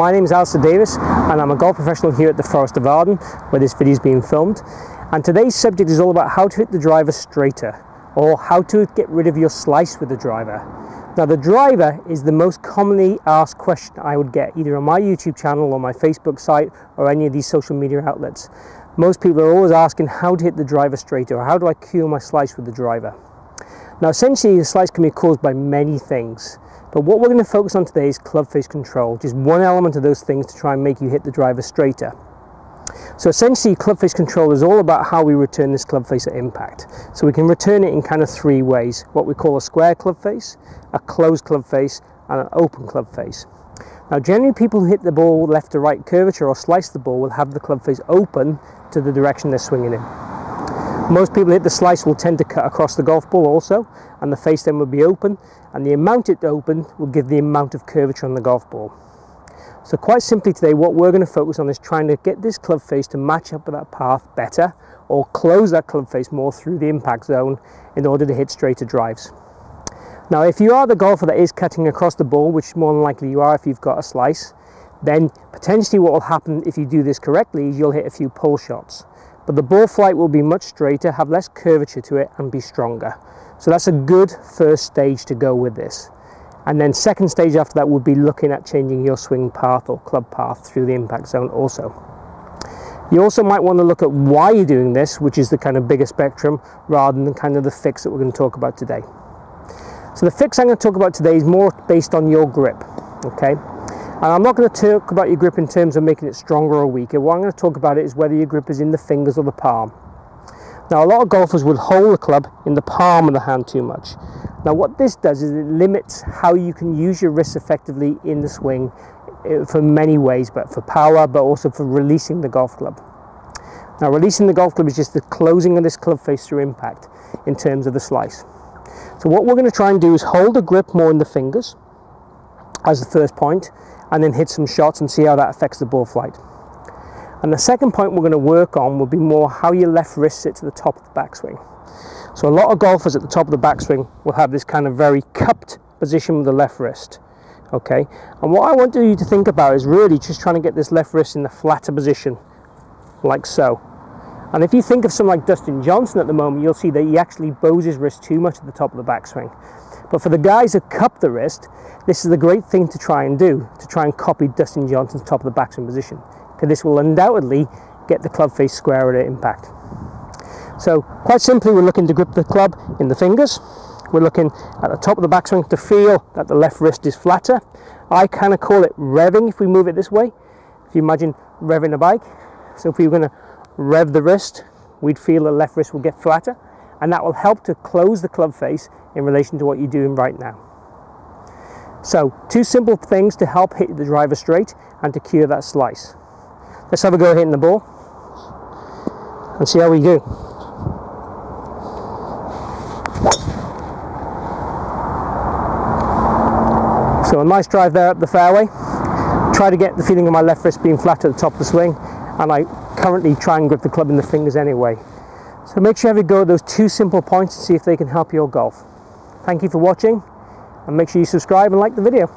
My name is Alistair Davies and I'm a golf professional here at the Forest of Arden, where this video is being filmed. And today's subject is all about how to hit the driver straighter, or how to get rid of your slice with the driver. Now, the driver is the most commonly asked question I would get either on my YouTube channel or my Facebook site or any of these social media outlets. Most people are always asking how to hit the driver straighter, or how do I cure my slice with the driver. Now, essentially the slice can be caused by many things, but what we're going to focus on today is club face control, just one element of those things to try and make you hit the driver straighter. So essentially club face control is all about how we return this club face at impact. So we can return it in kind of three ways: what we call a square club face, a closed club face, and an open club face. Now, generally people who hit the ball left to right curvature or slice the ball will have the club face open to the direction they're swinging in. Most people hit the slice will tend to cut across the golf ball also, and the face then will be open, and the amount it opened will give the amount of curvature on the golf ball. So quite simply today, what we're going to focus on is trying to get this club face to match up with that path better, or close that club face more through the impact zone in order to hit straighter drives. Now, if you are the golfer that is cutting across the ball, which more than likely you are if you've got a slice, then potentially what will happen if you do this correctly is you'll hit a few pull shots. But the ball flight will be much straighter, have less curvature to it, and be stronger. So that's a good first stage to go with this. And then second stage after that would be looking at changing your swing path or club path through the impact zone also. You also might want to look at why you're doing this, which is the kind of bigger spectrum, rather than kind of the fix that we're going to talk about today. So the fix I'm going to talk about today is more based on your grip, okay? And I'm not going to talk about your grip in terms of making it stronger or weaker. What I'm going to talk about is whether your grip is in the fingers or the palm. Now, a lot of golfers will hold the club in the palm of the hand too much. Now, what this does is it limits how you can use your wrists effectively in the swing for many ways, but for power, but also for releasing the golf club. Now, releasing the golf club is just the closing of this club face through impact in terms of the slice. So what we're going to try and do is hold the grip more in the fingers as the first point, and then hit some shots and see how that affects the ball flight. And the second point we're going to work on will be more how your left wrist sits at the top of the backswing. So a lot of golfers at the top of the backswing will have this kind of very cupped position with the left wrist, okay? And what I want you to think about is really just trying to get this left wrist in the flatter position, like so. And if you think of someone like Dustin Johnson at the moment, you'll see that he actually bows his wrist too much at the top of the backswing. But for the guys who cup the wrist, this is the great thing to try and do, to try and copy Dustin Johnson's top of the backswing position, because this will undoubtedly get the club face square at impact. So quite simply, we're looking to grip the club in the fingers. We're looking at the top of the backswing to feel that the left wrist is flatter. I kind of call it revving if we move it this way. If you imagine revving a bike. So if we were going to rev the wrist, we'd feel the left wrist will get flatter, and that will help to close the club face in relation to what you're doing right now. So two simple things to help hit the driver straight and to cure that slice. Let's have a go at hitting the ball and see how we do. So a nice drive there up the fairway. Try to get the feeling of my left wrist being flat at the top of the swing, and I currently try and grip the club in the fingers anyway. So make sure you have a go at those two simple points and see if they can help your golf. Thank you for watching, and make sure you subscribe and like the video.